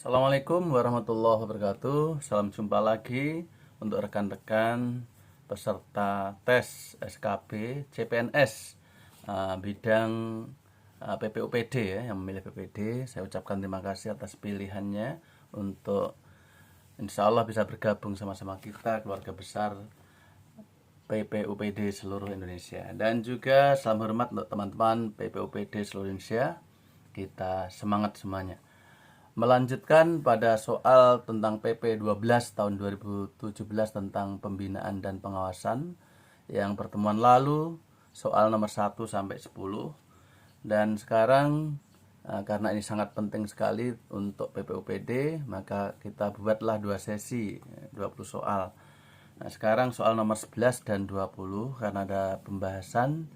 Assalamualaikum warahmatullahi wabarakatuh. Salam jumpa lagi untuk rekan-rekan peserta tes SKB CPNS bidang PPOPD ya, yang memilih PPD. Saya ucapkan terima kasih atas pilihannya untuk insya Allah bisa bergabung sama-sama kita, keluarga besar PPOPD seluruh Indonesia. Dan juga salam hormat untuk teman-teman PPOPD seluruh Indonesia. Kita semangat semuanya. Melanjutkan pada soal tentang PP 12 tahun 2017 tentang pembinaan dan pengawasan. Yang pertemuan lalu soal nomor 1 sampai 10. Dan sekarang karena ini sangat penting sekali untuk PPOPD, maka kita buatlah 2 sesi, 20 soal. Nah, sekarang soal nomor 11 dan 20 karena ada pembahasan,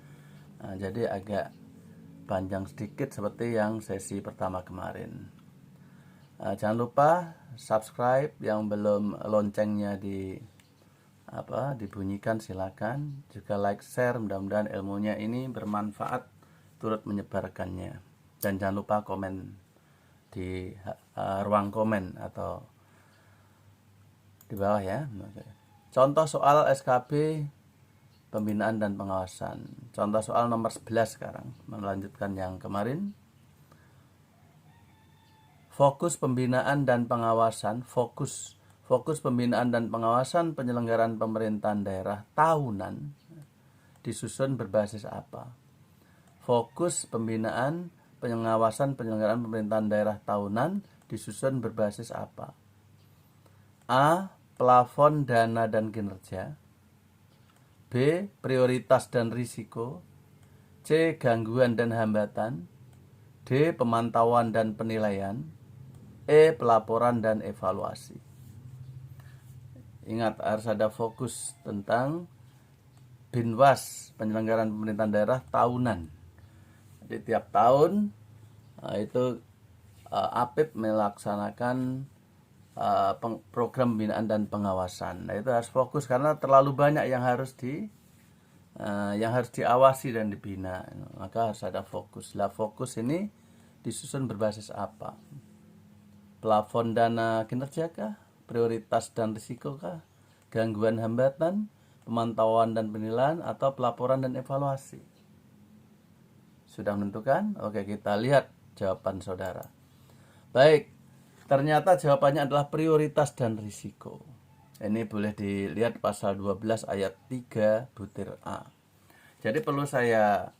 jadi agak panjang sedikit seperti yang sesi pertama kemarin. Jangan lupa subscribe, yang belum loncengnya dibunyikan silakan. Juga like, share, mudah-mudahan ilmunya ini bermanfaat turut menyebarkannya. Dan jangan lupa komen di ruang komen atau di bawah ya. Contoh soal SKB pembinaan dan pengawasan. Contoh soal nomor 11 sekarang, melanjutkan yang kemarin. Fokus pembinaan dan pengawasan, fokus pembinaan dan pengawasan penyelenggaraan pemerintahan daerah tahunan disusun berbasis apa? Fokus pembinaan pengawasan penyelenggaraan pemerintahan daerah tahunan disusun berbasis apa? A. Plafon dana dan kinerja. B. Prioritas dan risiko. C. Gangguan dan hambatan. D. Pemantauan dan penilaian. E. Pelaporan dan evaluasi. Ingat, harus ada fokus tentang Binwas, penyelenggaraan pemerintahan daerah tahunan. Jadi tiap tahun itu APIP melaksanakan program pembinaan dan pengawasan. Nah, itu harus fokus karena terlalu banyak yang harus diawasi dan dibina. Maka harus ada fokus. Lah, fokus ini disusun berbasis apa? Plafon dana kinerja kah? Prioritas dan risiko kah? Gangguan hambatan? Pemantauan dan penilaian? Atau pelaporan dan evaluasi? Sudah menentukan? Oke, kita lihat jawaban saudara. Baik, ternyata jawabannya adalah prioritas dan risiko. Ini boleh dilihat pasal 12 ayat 3 butir A. Jadi perlu saya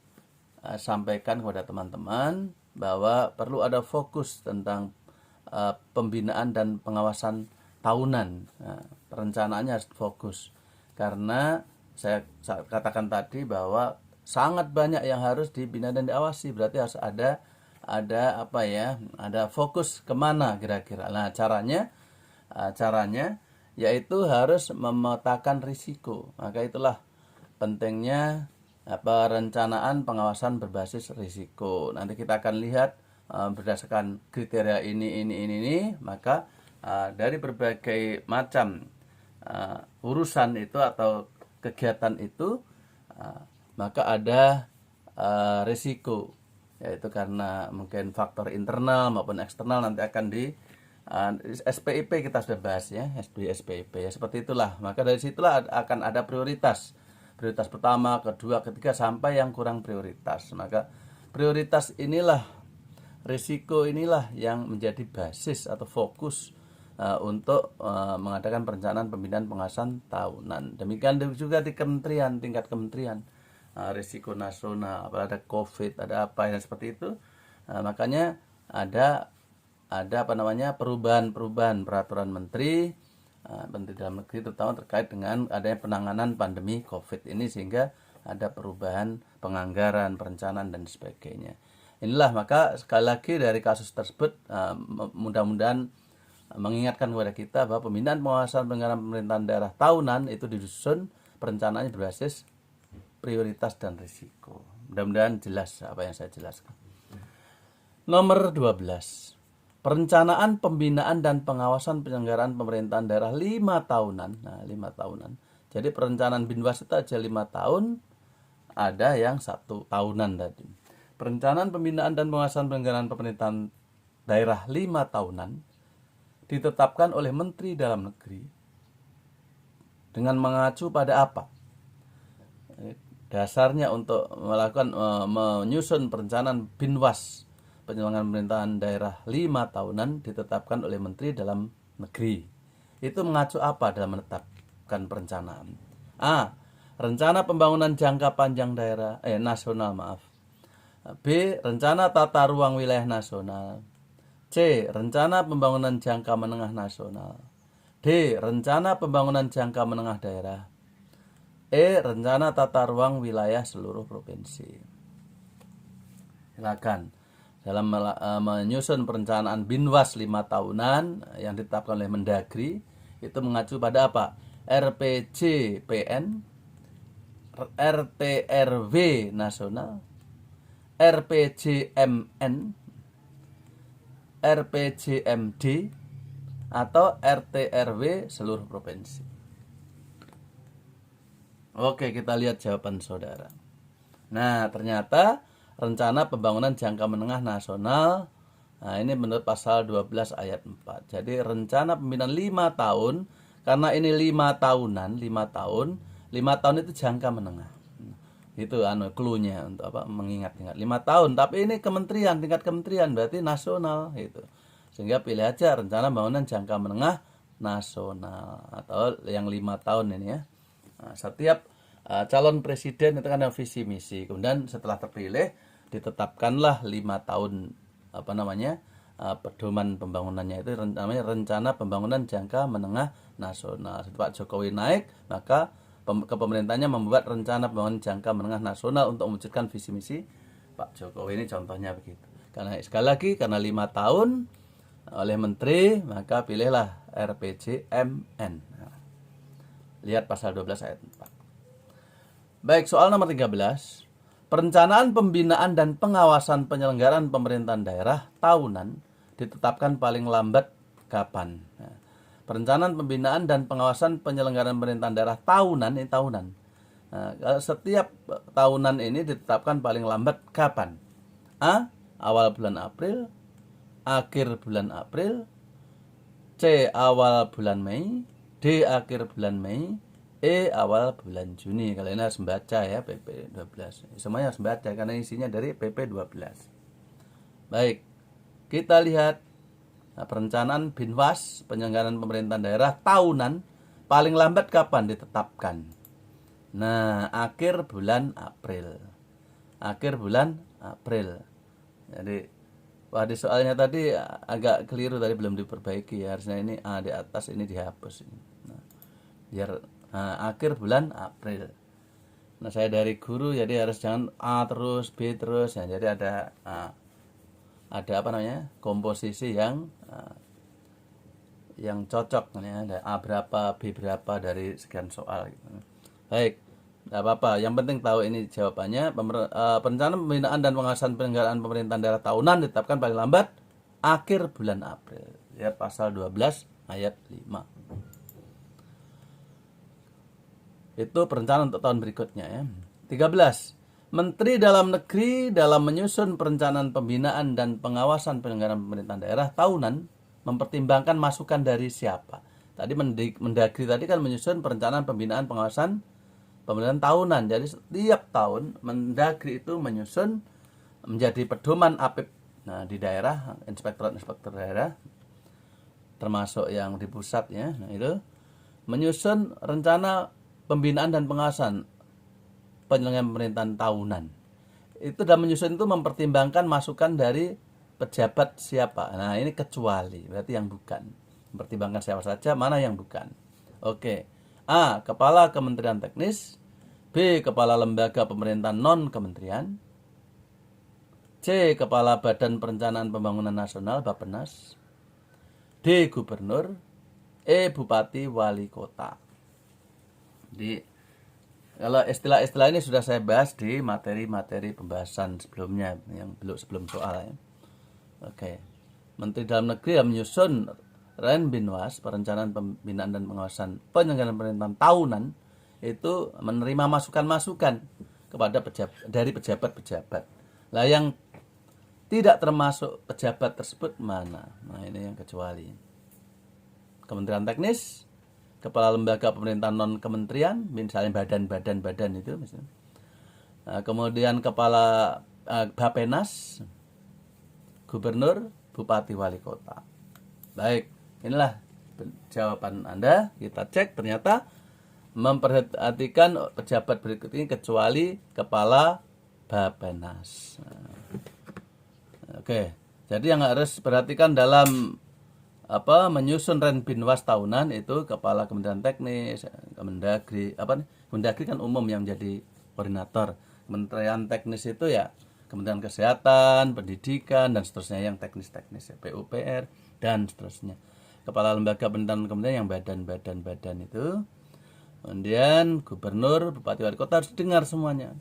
sampaikan kepada teman-teman bahwa perlu ada fokus tentang pembinaan dan pengawasan tahunan. Nah, perencanaannya harus fokus karena saya katakan tadi bahwa sangat banyak yang harus dibina dan diawasi. Berarti harus ada fokus kemana kira-kira. Nah, caranya yaitu harus memetakan risiko. Maka itulah pentingnya perencanaan pengawasan berbasis risiko. Nanti kita akan lihat berdasarkan kriteria ini, maka dari berbagai macam urusan itu atau kegiatan itu, maka ada risiko, yaitu karena mungkin faktor internal maupun eksternal. Nanti akan di SPIP kita sudah bahas ya, SPIP ya, seperti itulah. Maka dari situlah akan ada prioritas pertama, kedua, ketiga, sampai yang kurang prioritas. Maka prioritas inilah, risiko inilah yang menjadi basis atau fokus untuk mengadakan perencanaan pembinaan pengawasan tahunan. Demikian juga di kementerian, tingkat kementerian, risiko nasional, apalagi ada COVID, ada apa yang seperti itu. Makanya ada perubahan peraturan menteri dalam negeri, terutama terkait dengan adanya penanganan pandemi COVID ini, sehingga ada perubahan penganggaran, perencanaan dan sebagainya. Inilah, maka sekali lagi dari kasus tersebut mudah-mudahan mengingatkan kepada kita bahwa pembinaan pengawasan penyelenggaraan pemerintahan daerah tahunan itu disusun perencanaannya berbasis prioritas dan risiko. Mudah-mudahan jelas apa yang saya jelaskan. Nomor 12. Perencanaan pembinaan dan pengawasan penyelenggaraan pemerintahan daerah 5 tahunan. Nah, 5 tahunan. Jadi perencanaan Binwas itu aja 5 tahun, ada yang 1 tahunan tadi. Perencanaan pembinaan dan pengawasan penyelenggaraan pemerintahan daerah 5 tahunan ditetapkan oleh Menteri Dalam Negeri dengan mengacu pada apa? Dasarnya untuk melakukan menyusun perencanaan Binwas penyelenggaraan pemerintahan daerah 5 tahunan ditetapkan oleh Menteri Dalam Negeri. Itu mengacu apa dalam menetapkan perencanaan? A. Rencana pembangunan jangka panjang daerah nasional, maaf. B. Rencana tata ruang wilayah nasional. C. Rencana pembangunan jangka menengah nasional. D. Rencana pembangunan jangka menengah daerah. E. Rencana tata ruang wilayah seluruh provinsi. Silakan. Dalam menyusun perencanaan Binwas 5 tahunan yang ditetapkan oleh Mendagri, itu mengacu pada apa? RPJPN, RTRW nasional, RPJMN, RPJMD, atau RTRW seluruh provinsi. Oke, kita lihat jawaban saudara. Nah, ternyata rencana pembangunan jangka menengah nasional, nah ini menurut pasal 12 ayat 4. Jadi rencana pembinaan 5 tahun, karena ini 5 tahunan, 5 tahun, 5 tahun itu jangka menengah. Itu cluenya untuk apa? Mengingat-ingat 5 tahun, tapi ini kementerian, tingkat kementerian, berarti nasional gitu. Sehingga pilih aja rencana pembangunan jangka menengah nasional atau yang 5 tahun ini ya. Nah, setiap calon presiden itu kan ada visi misi. Kemudian setelah terpilih ditetapkanlah 5 tahun pedoman pembangunannya, itu namanya rencana pembangunan jangka menengah nasional. Setelah Pak Jokowi naik, maka kepemerintahannya membuat rencana pembangunan jangka menengah nasional untuk mewujudkan visi misi Pak Jokowi. Ini contohnya begitu. Karena sekali lagi karena 5 tahun oleh menteri, maka pilihlah RPJMN. Nah, lihat pasal 12 ayat 4. Baik, soal nomor 13. Perencanaan pembinaan dan pengawasan penyelenggaraan pemerintahan daerah tahunan ditetapkan paling lambat kapan? Nah, perencanaan pembinaan dan pengawasan penyelenggaraan pemerintahan daerah tahunan, ini tahunan. Nah, setiap tahunan ini ditetapkan paling lambat kapan? A. Awal bulan April, akhir bulan April, C. Awal bulan Mei, D. Akhir bulan Mei, E. Awal bulan Juni. Kalian harus membaca ya PP 12. Semuanya harus membaca karena isinya dari PP 12. Baik, kita lihat perencanaan Binwas penyelenggaraan pemerintahan daerah tahunan paling lambat kapan ditetapkan? Nah, akhir bulan April. Akhir bulan April. Jadi di soalnya tadi agak keliru, tadi belum diperbaiki ya. Harusnya ini A di atas, ini dihapus. Nah, biar akhir bulan April. Nah, saya dari guru jadi harus jangan A terus B terus ya. Jadi ada komposisi yang cocok ya. Ada A berapa, B berapa dari sekian soal gitu. Baik, tidak apa-apa. Yang penting tahu ini jawabannya. Perencanaan pembinaan dan pengawasan penyelenggaraan pemerintahan daerah tahunan ditetapkan paling lambat akhir bulan April. Lihat pasal 12 ayat 5. Itu perencanaan untuk tahun berikutnya ya. 13. Menteri Dalam Negeri dalam menyusun perencanaan pembinaan dan pengawasan penyelenggaraan pemerintahan daerah tahunan mempertimbangkan masukan dari siapa? Tadi Mendagri tadi kan menyusun perencanaan pembinaan pengawasan pemerintahan tahunan. Jadi setiap tahun Mendagri itu menyusun menjadi pedoman APIP. Nah, di daerah, inspektorat daerah termasuk yang di pusat ya. Nah, itu menyusun rencana pembinaan dan pengawasan penyelenggaraan pemerintahan tahunan. Itu dalam menyusun itu mempertimbangkan masukan dari pejabat siapa. Nah, ini kecuali, berarti yang bukan. Mempertimbangkan siapa saja, mana yang bukan. Oke. A. Kepala Kementerian Teknis. B. Kepala Lembaga Pemerintahan Non-Kementerian. C. Kepala Badan Perencanaan Pembangunan Nasional Bappenas. D. Gubernur. E. Bupati Wali Kota. Jadi kalau istilah-istilah ini sudah saya bahas di materi-materi pembahasan sebelumnya yang belum sebelum soal ya. Oke. Menteri Dalam Negeri yang menyusun Binwas perencanaan pembinaan dan pengawasan penyelenggaraan pemerintahan tahunan itu menerima masukan-masukan kepada dari pejabat-pejabat. Lah yang tidak termasuk pejabat tersebut mana? Nah, ini yang kecuali. kementerian teknis, kepala lembaga pemerintahan non kementerian, misalnya badan itu misalnya. Kemudian kepala Bapenas, gubernur, bupati, wali kota. Baik, inilah jawaban Anda. Kita cek, ternyata memperhatikan pejabat berikut ini kecuali kepala Bapenas. Oke, jadi yang harus perhatikan dalam menyusun Renbinwas tahunan itu kepala Kementerian Teknis, Kemendagri, Kemendagri kan umum yang menjadi koordinator. Kementerian Teknis itu ya Kementerian Kesehatan, Pendidikan, dan seterusnya yang teknis-teknis, ya, PUPR, dan seterusnya. Kepala lembaga pemerintahan kementerian yang badan itu. Kemudian gubernur, bupati, wali kota harus didengar semuanya.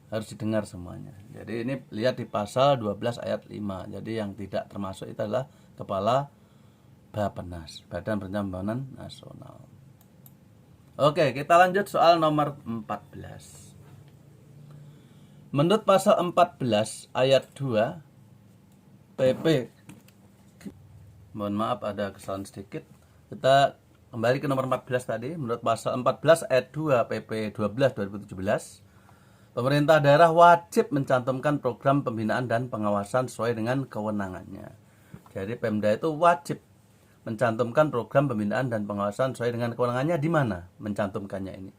Harus didengar semuanya. Jadi ini lihat di pasal 12 ayat 5. Jadi yang tidak termasuk itu adalah kepala Bapenas, Badan Perencanaan Pembangunan Nasional. Oke, kita lanjut soal nomor 14. Menurut pasal 14 ayat 2 PP, mohon maaf ada kesalahan sedikit. Kita kembali ke nomor 14 tadi. Menurut pasal 14 ayat 2 PP 12 2017, pemerintah daerah wajib mencantumkan program pembinaan dan pengawasan sesuai dengan kewenangannya. Jadi Pemda itu wajib mencantumkan program pembinaan dan pengawasan sesuai dengan kewenangannya. Di mana mencantumkannya ini?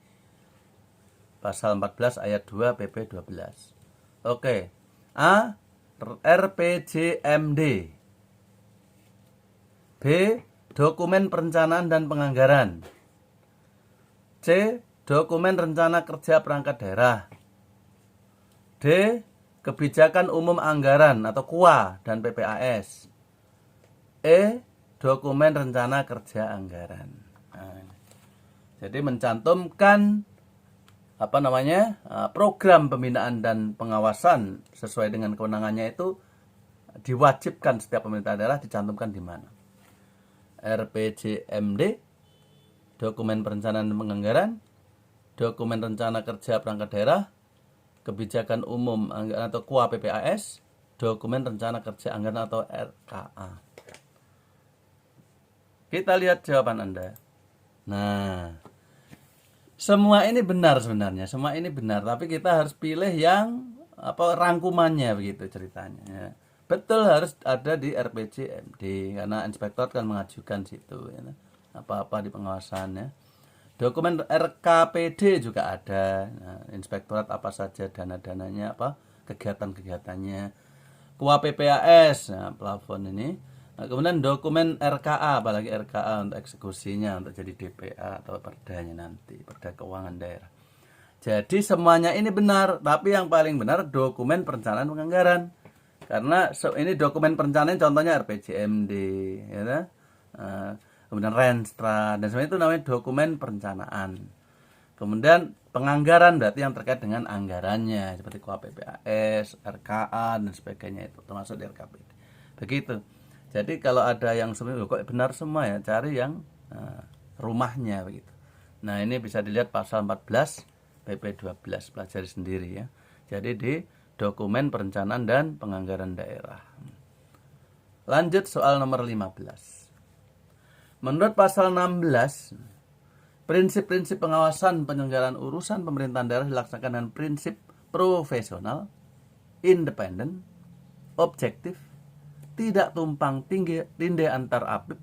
Pasal 14 ayat 2 PP 12. Oke. A. RPJMD. B. Dokumen perencanaan dan penganggaran. C. Dokumen rencana kerja perangkat daerah. D. Kebijakan umum anggaran atau KUA dan PPAS. E. Dokumen rencana kerja anggaran. Nah, jadi mencantumkan program pembinaan dan pengawasan sesuai dengan kewenangannya itu diwajibkan setiap pemerintah daerah dicantumkan di mana? RPJMD, dokumen perencanaan dan penganggaran, dokumen rencana kerja perangkat daerah, kebijakan umum anggaran atau KUA PPAS, dokumen rencana kerja anggaran atau RKA. Kita lihat jawaban Anda. Nah, semua ini benar sebenarnya, semua ini benar, tapi kita harus pilih yang rangkumannya begitu ceritanya. Ya. Betul harus ada di RPJMD karena inspektor kan mengajukan situ, ya, apa-apa di pengawasannya. Dokumen RKPD juga ada, nah, inspektorat apa saja dana-dananya, kegiatan-kegiatannya. KUA PPAS, nah, plafon ini. Nah, kemudian dokumen RKA, apalagi RKA untuk eksekusinya, untuk jadi DPA atau perdanya nanti, perda keuangan daerah. Jadi semuanya ini benar, tapi yang paling benar dokumen perencanaan penganggaran. Karena ini dokumen perencanaan contohnya RPJMD, ya, kemudian Renstra, dan semuanya itu namanya dokumen perencanaan. Kemudian penganggaran berarti yang terkait dengan anggarannya, seperti KUA PPAS, RKA, dan sebagainya itu, termasuk di RKPD. Begitu. Jadi kalau ada yang sebenarnya kok benar semua ya, cari yang rumahnya begitu. Nah, ini bisa dilihat pasal 14 PP 12, pelajari sendiri ya. Jadi di dokumen perencanaan dan penganggaran daerah. Lanjut soal nomor 15. Menurut pasal 16, prinsip-prinsip pengawasan penyelenggaraan urusan pemerintahan daerah dilaksanakan dengan prinsip profesional, independen, objektif, tidak tumpang tindih antar apip,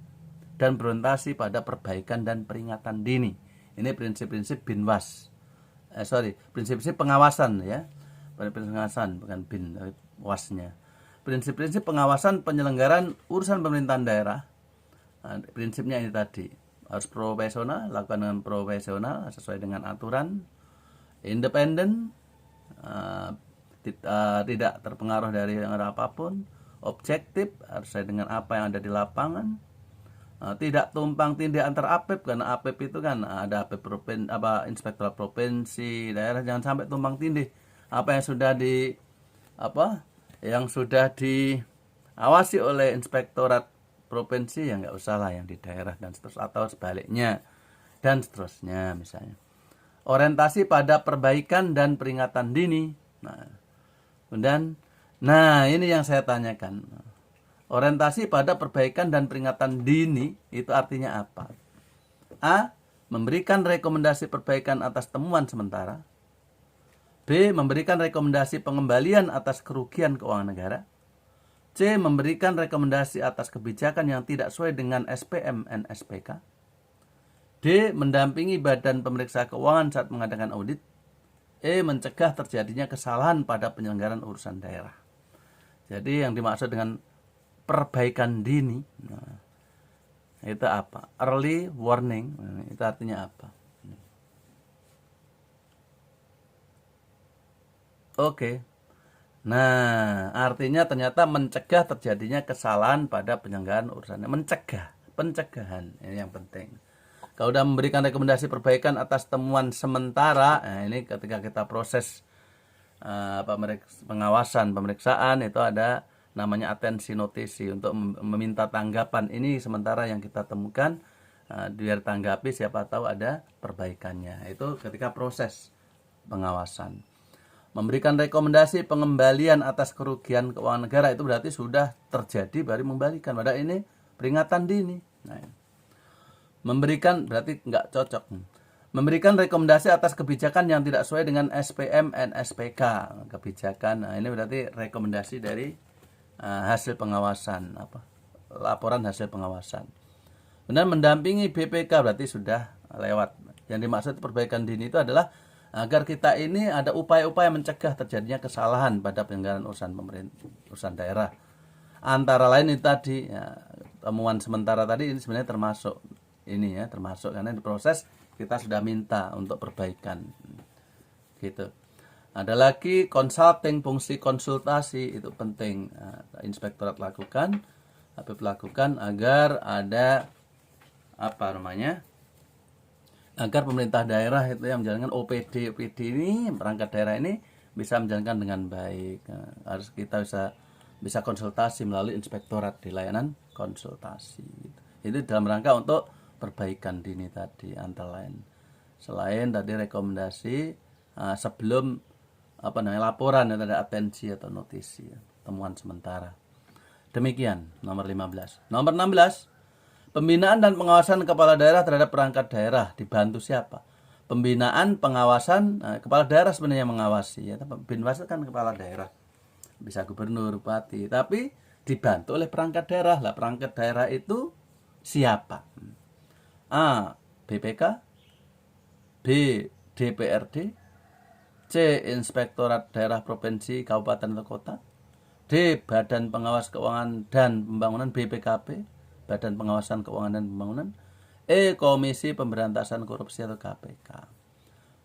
dan berorientasi pada perbaikan dan peringatan dini. Ini prinsip-prinsip Binwas. Prinsip-prinsip pengawasan ya. Pengawasan bukan bin, wasnya. Prinsip-prinsip pengawasan penyelenggaraan urusan pemerintahan daerah. Nah, prinsipnya ini tadi. Harus profesional, lakukan dengan profesional sesuai dengan aturan, independen, tidak terpengaruh dari yang apapun, objektif harus sesuai dengan apa yang ada di lapangan, tidak tumpang tindih antar APIP, karena APIP itu kan ada APIP inspektorat provinsi daerah, jangan sampai tumpang tindih apa yang sudah diawasi oleh inspektorat provinsi ya nggak usah lah yang di daerah dan seterusnya, atau sebaliknya dan seterusnya. Misalnya orientasi pada perbaikan dan peringatan dini. Nah ini yang saya tanyakan. Orientasi pada perbaikan dan peringatan dini itu artinya apa? A. Memberikan rekomendasi perbaikan atas temuan sementara. B. Memberikan rekomendasi pengembalian atas kerugian keuangan negara. C. Memberikan rekomendasi atas kebijakan yang tidak sesuai dengan SPM dan SPK. D. Mendampingi badan pemeriksa keuangan saat mengadakan audit. E. Mencegah terjadinya kesalahan pada penyelenggaraan urusan daerah. Jadi yang dimaksud dengan perbaikan dini, nah, itu apa? Early warning, nah, itu artinya apa? Oke. Nah, artinya ternyata mencegah terjadinya kesalahan pada penyelenggaraan urusannya. Mencegah, pencegahan, ini yang penting. Kalau sudah memberikan rekomendasi perbaikan atas temuan sementara, nah ini ketika kita proses pengawasan, pemeriksaan, itu ada namanya atensi notisi untuk meminta tanggapan. Ini sementara yang kita temukan, biar tanggapi, siapa tahu ada perbaikannya. Itu ketika proses pengawasan. Memberikan rekomendasi pengembalian atas kerugian keuangan negara itu berarti sudah terjadi baru membalikan. Padahal ini peringatan dini. Nah, memberikan berarti nggak cocok. Memberikan rekomendasi atas kebijakan yang tidak sesuai dengan SPM dan SPK. Kebijakan, nah ini berarti rekomendasi dari hasil pengawasan, laporan hasil pengawasan. Kemudian mendampingi BPK berarti sudah lewat. Yang dimaksud perbaikan dini itu adalah agar kita ini ada upaya-upaya mencegah terjadinya kesalahan pada penyelenggaraan urusan pemerintah, urusan daerah. Antara lain itu tadi, ya, temuan sementara tadi ini sebenarnya termasuk ini ya, termasuk karena di proses kita sudah minta untuk perbaikan. Gitu. Ada lagi consulting, fungsi konsultasi itu penting. Inspektorat lakukan, Habib lakukan agar ada agar pemerintah daerah itu yang menjalankan OPD ini, perangkat daerah ini bisa menjalankan dengan baik. Harus kita bisa konsultasi melalui inspektorat di layanan konsultasi. Itu dalam rangka untuk perbaikan dini tadi antara lain. Selain tadi rekomendasi sebelum laporan yang ada atensi atau notisi, temuan sementara. Demikian nomor 15. Nomor 16, pembinaan dan pengawasan kepala daerah terhadap perangkat daerah dibantu siapa? Pembinaan, pengawasan, kepala daerah sebenarnya mengawasi ya, Binwas kan kepala daerah. Bisa gubernur, bupati, tapi dibantu oleh perangkat daerah. Lah perangkat daerah itu siapa? A. BPK, B. DPRD, C. Inspektorat Daerah Provinsi, Kabupaten atau Kota, D. Badan Pengawas Keuangan dan Pembangunan BPKP, Badan Pengawasan Keuangan dan Pembangunan, E. Komisi Pemberantasan Korupsi atau KPK.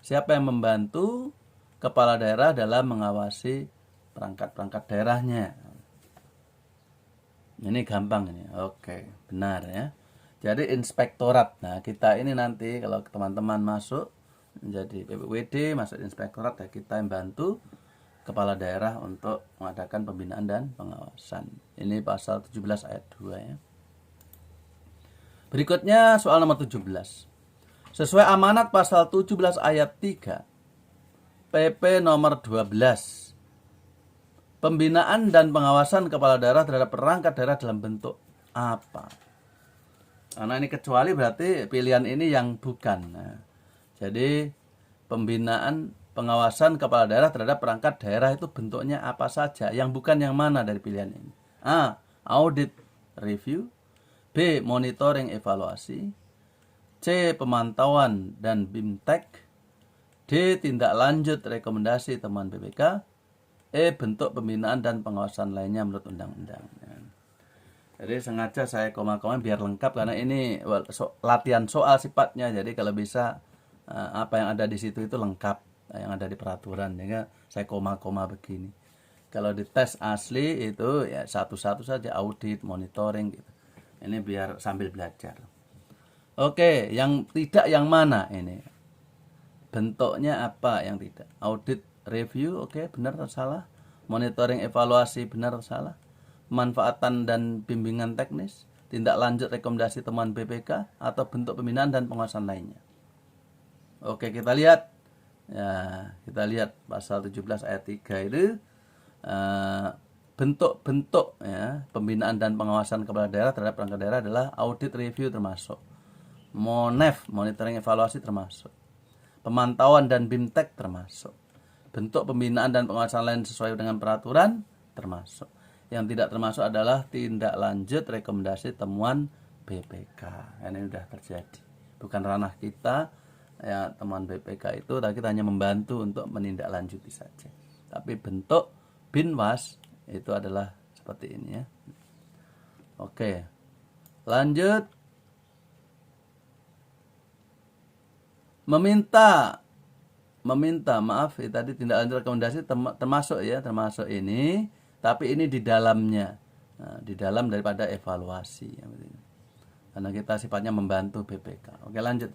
Siapa yang membantu kepala daerah dalam mengawasi perangkat-perangkat daerahnya? Ini gampang ini. Oke, benar ya. Jadi inspektorat. Nah, kita ini nanti kalau teman-teman masuk menjadi PPWD, masuk inspektorat, ya kita yang bantu kepala daerah untuk mengadakan pembinaan dan pengawasan. Ini pasal 17 ayat 2 ya. Berikutnya soal nomor 17. Sesuai amanat pasal 17 ayat 3 PP nomor 12, pembinaan dan pengawasan kepala daerah terhadap perangkat daerah dalam bentuk apa? Karena ini kecuali berarti pilihan ini yang bukan. Nah, jadi pembinaan pengawasan kepala daerah terhadap perangkat daerah itu bentuknya apa saja? Yang bukan yang mana dari pilihan ini? A. Audit review. B. Monitoring evaluasi. C. Pemantauan dan BIMTEK. D. Tindak lanjut rekomendasi temuan BPK. E. Bentuk pembinaan dan pengawasan lainnya menurut undang-undang. Jadi sengaja saya koma-koma biar lengkap karena ini latihan soal sifatnya. Jadi kalau bisa apa yang ada di situ itu lengkap yang ada di peraturan. Jadi saya koma-koma begini. Kalau di tes asli itu ya satu-satu saja, audit, monitoring gitu. Ini biar sambil belajar. Oke, yang tidak yang mana ini? Bentuknya apa yang tidak? Audit, review, oke, benar atau salah? Monitoring, evaluasi, benar atau salah? Pemanfaatan dan bimbingan teknis, tindak lanjut rekomendasi temuan BPK, atau bentuk pembinaan dan pengawasan lainnya. Oke, kita lihat. Ya, kita lihat pasal 17 ayat 3 itu bentuk-bentuk ya, pembinaan dan pengawasan kepala daerah terhadap perangkat daerah adalah audit review termasuk, MONEF, monitoring evaluasi termasuk, pemantauan dan BIMTEK termasuk, bentuk pembinaan dan pengawasan lain sesuai dengan peraturan termasuk. Yang tidak termasuk adalah tindak lanjut rekomendasi temuan BPK. Ini sudah terjadi, bukan ranah kita ya. Temuan BPK itu kita hanya membantu untuk menindaklanjuti saja, tapi bentuk Binwas itu adalah seperti ini ya. Oke, lanjut. Meminta, maaf ya, tadi tindak lanjut rekomendasi termasuk ya, termasuk ini, tapi ini di dalamnya, di dalam daripada evaluasi ya, karena kita sifatnya membantu BPK. Oke, lanjut.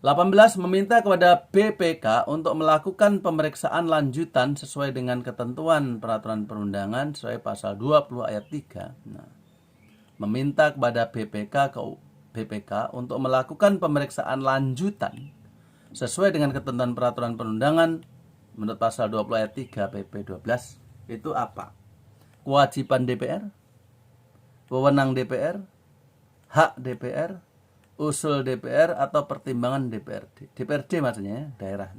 18. Meminta kepada BPK untuk melakukan pemeriksaan lanjutan sesuai dengan ketentuan peraturan perundangan sesuai pasal 20 ayat 3. Nah, meminta kepada BPK untuk melakukan pemeriksaan lanjutan sesuai dengan ketentuan peraturan perundangan menurut pasal 20 ayat 3 PP 12 itu apa? Kewajiban DPR, wewenang DPR, hak DPR, usul DPR, atau pertimbangan DPRD. DPRD maksudnya ya, daerah.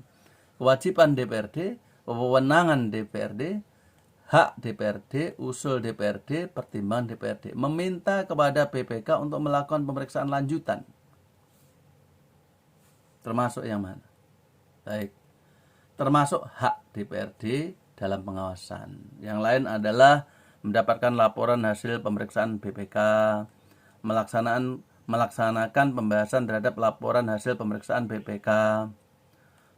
Kewajiban DPRD, wewenangan DPRD, hak DPRD, usul DPRD, pertimbangan DPRD. Meminta kepada BPK untuk melakukan pemeriksaan lanjutan. Termasuk yang mana? Baik. Termasuk hak DPRD dalam pengawasan. Yang lain adalah mendapatkan laporan hasil pemeriksaan BPK, melaksanakan pembahasan terhadap laporan hasil pemeriksaan BPK,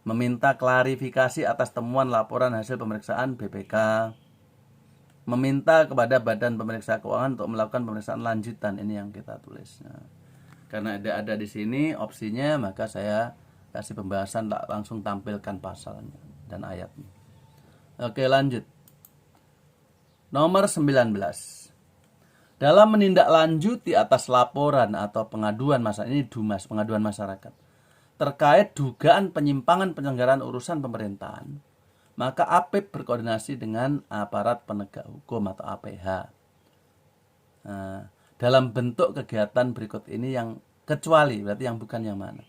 meminta klarifikasi atas temuan laporan hasil pemeriksaan BPK, meminta kepada Badan Pemeriksa Keuangan untuk melakukan pemeriksaan lanjutan. Ini yang kita tulis. Nah, karena ada di sini opsinya, maka saya kasih pembahasan, langsung tampilkan pasalnya dan ayatnya. Oke, lanjut. Nomor 19. Dalam menindaklanjuti atas laporan atau pengaduan masyarakat, ini DUMAS, pengaduan masyarakat, terkait dugaan penyimpangan penyelenggaraan urusan pemerintahan, maka APIP berkoordinasi dengan aparat penegak hukum atau APH. Nah, dalam bentuk kegiatan berikut ini yang kecuali, berarti yang bukan yang mana.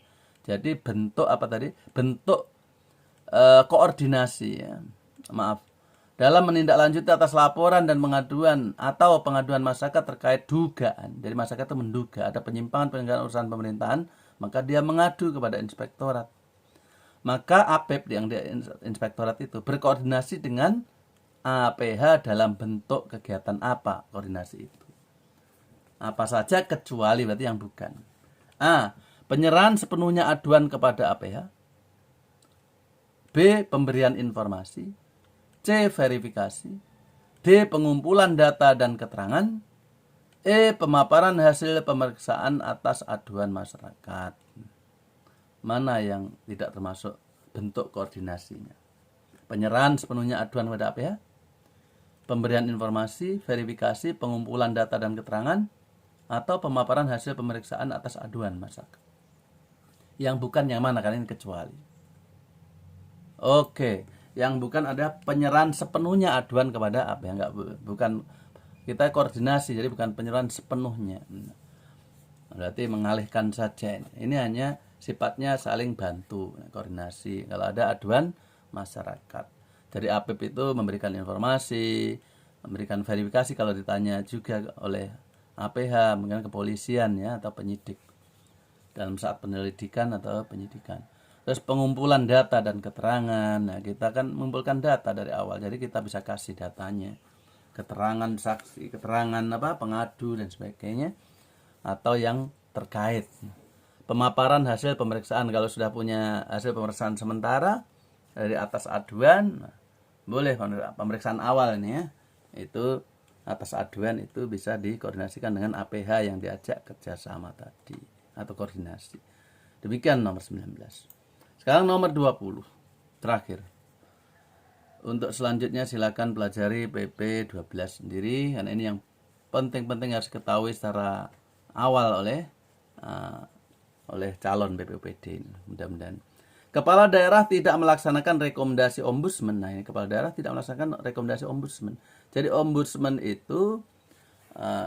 Jadi bentuk apa tadi? Bentuk koordinasi ya. Maaf. Dalam menindaklanjuti atas laporan dan pengaduan atau pengaduan masyarakat terkait dugaan. Jadi masyarakat itu menduga ada penyimpangan penyelenggaraan urusan pemerintahan, maka dia mengadu kepada inspektorat. Maka APIP yang di inspektorat itu berkoordinasi dengan APH dalam bentuk kegiatan apa koordinasi itu. Apa saja kecuali berarti yang bukan. A. Penyerahan sepenuhnya aduan kepada APH. B. Pemberian informasi. C. Verifikasi. D. Pengumpulan data dan keterangan. E. Pemaparan hasil pemeriksaan atas aduan masyarakat. Mana yang tidak termasuk bentuk koordinasinya? Penyerahan sepenuhnya aduan kepada APH, pemberian informasi, verifikasi, pengumpulan data dan keterangan, atau pemaparan hasil pemeriksaan atas aduan masyarakat. Yang bukan yang mana, kalian kecuali. Oke, yang bukan ada penyerahan sepenuhnya aduan kepada APH, enggak, bukan. Kita koordinasi, jadi bukan penyerahan sepenuhnya. Berarti mengalihkan saja. Ini hanya sifatnya saling bantu, koordinasi kalau ada aduan masyarakat. Dari APIP itu memberikan informasi, memberikan verifikasi kalau ditanya juga oleh APH, mungkin kepolisian ya atau penyidik dalam saat penyelidikan atau penyidikan. Terus pengumpulan data dan keterangan. Nah, kita kan mengumpulkan data dari awal, jadi kita bisa kasih datanya, keterangan saksi, keterangan pengadu dan sebagainya, atau yang terkait. Pemaparan hasil pemeriksaan, kalau sudah punya hasil pemeriksaan sementara dari atas aduan, boleh pemeriksaan awal ini ya, itu atas aduan itu bisa dikoordinasikan dengan APH yang diajak kerjasama tadi atau koordinasi. Demikian nomor 19. Sekarang nomor 20 terakhir. Untuk selanjutnya silakan pelajari PP 12 sendiri, karena ini yang penting-penting harus ketahui secara awal oleh calon BPUPD. Mudah-mudahan. Kepala daerah tidak melaksanakan rekomendasi ombudsman. Nah, ini kepala daerah tidak melaksanakan rekomendasi ombudsman. Jadi ombudsman itu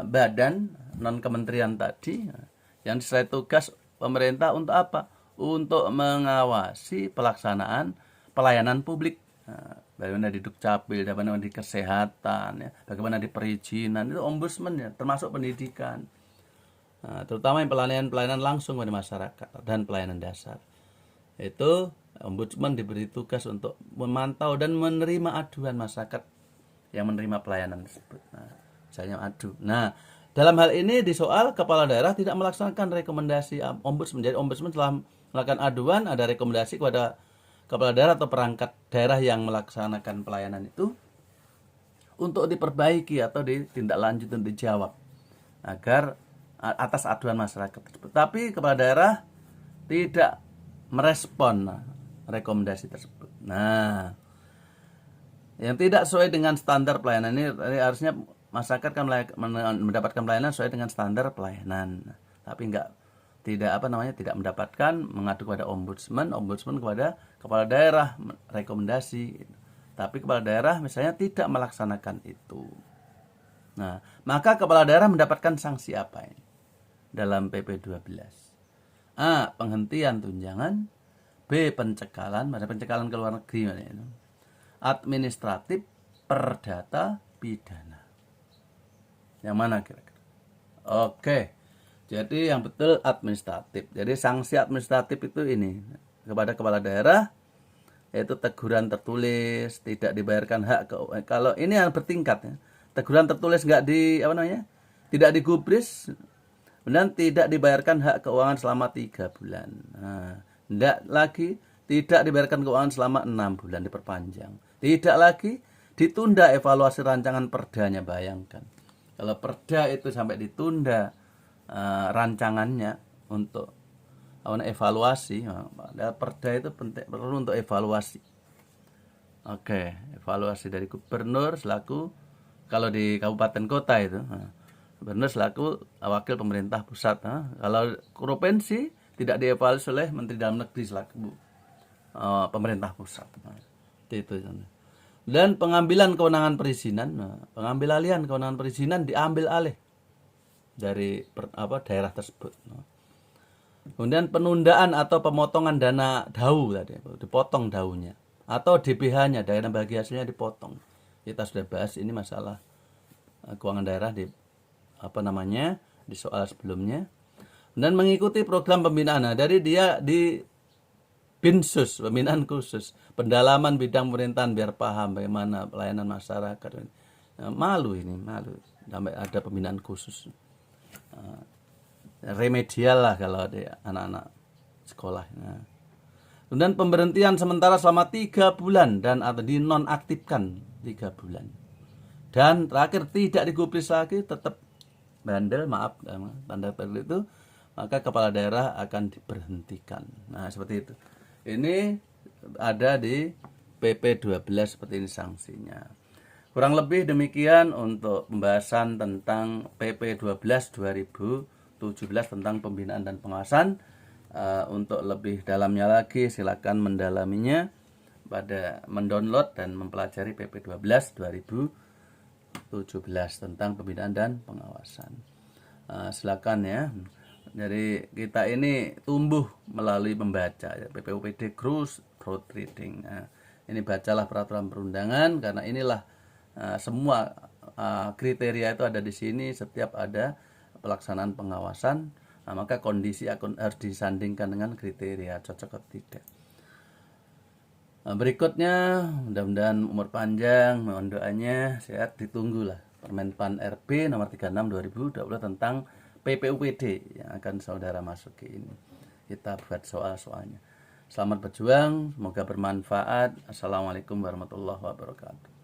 badan non kementerian tadi yang diserahkan tugas pemerintah untuk apa? Untuk mengawasi pelaksanaan pelayanan publik. Nah, bagaimana di Dukcapil, bagaimana di kesehatan, ya, bagaimana di perizinan, itu ombudsman ya, termasuk pendidikan. Nah, terutama yang pelayanan langsung pada masyarakat dan pelayanan dasar. Itu ombudsman diberi tugas untuk memantau dan menerima aduan masyarakat yang menerima pelayanan tersebut. Nah, misalnya adu. Nah, dalam hal ini di soal kepala daerah tidak melaksanakan rekomendasi ombudsman. Jadi ombudsman telah melakukan aduan, ada rekomendasi kepada kepala daerah atau perangkat daerah yang melaksanakan pelayanan itu untuk diperbaiki atau ditindaklanjuti dan dijawab agar atas aduan masyarakat tersebut. Tapi kepala daerah tidak merespon rekomendasi tersebut. Nah, yang tidak sesuai dengan standar pelayanan ini harusnya masyarakat kan mendapatkan pelayanan sesuai dengan standar pelayanan. Tapi tidak mendapatkan, mengadu kepada ombudsman kepada kepala daerah rekomendasi. Tapi kepala daerah misalnya tidak melaksanakan itu. Nah, maka kepala daerah mendapatkan sanksi apa ini? Dalam PP 12. A. Penghentian tunjangan. B. Pencekalan. Ada pencekalan ke luar negeri. Administratif, perdata, pidana. Yang mana kira-kira? Oke. Jadi yang betul administratif. Jadi sanksi administratif itu ini kepada kepala daerah, yaitu teguran tertulis, tidak dibayarkan hak kalau ini yang bertingkat ya. Teguran tertulis tidak digubris, dan tidak dibayarkan hak keuangan selama 3 bulan. Nah, tidak dibayarkan keuangan selama 6 bulan, diperpanjang. Tidak lagi ditunda evaluasi rancangan perdanya. Bayangkan kalau perda itu sampai ditunda rancangannya untuk evaluasi. Perda itu penting, perlu untuk evaluasi. Oke, evaluasi dari gubernur selaku, kalau di kabupaten kota itu gubernur selaku wakil pemerintah pusat. Kalau provinsi tidak dievaluasi oleh Menteri Dalam Negeri selaku pemerintah pusat. Itu. Dan pengambilan kewenangan perizinan, pengambil kewenangan perizinan diambil alih dari daerah tersebut. Kemudian penundaan atau pemotongan dana DAU tadi, dipotong DAU-nya atau DBH-nya, dana bagi hasilnya dipotong. Kita sudah bahas ini masalah keuangan daerah di di soal sebelumnya. Dan mengikuti program pembinaan. Nah, dari dia di Binsus, pembinaan khusus, pendalaman bidang pemerintahan biar paham bagaimana pelayanan masyarakat. Nah, malu sampai ada pembinaan khusus. Remedial lah kalau ada anak-anak sekolah. Nah. Kemudian pemberhentian sementara selama 3 bulan dan atau dinonaktifkan 3 bulan. Dan terakhir tidak digubris lagi, tetap bandel, tanda bandel itu, maka kepala daerah akan diberhentikan. Nah, seperti itu. Ini ada di PP 12 seperti ini sanksinya. Kurang lebih demikian untuk pembahasan tentang PP 12 2017 tentang pembinaan dan pengawasan. Untuk lebih dalamnya lagi silakan mendalaminya pada mendownload dan mempelajari PP 12 2017 tentang pembinaan dan pengawasan. Silakan ya. Jadi kita ini tumbuh melalui membaca ya, PPUPD Cross Road Reading. Ini bacalah peraturan perundangan karena inilah semua kriteria itu ada di sini. Setiap ada pelaksanaan pengawasan, maka kondisi harus disandingkan dengan kriteria cocok atau tidak. Berikutnya mudah-mudahan umur panjang, mohon doanya, sehat, ditunggulah Permenpan RB nomor 36 2020 tentang PPUPD yang akan saudara masuki ini. Kita buat soal-soalnya. Selamat berjuang, semoga bermanfaat. Assalamualaikum warahmatullahi wabarakatuh.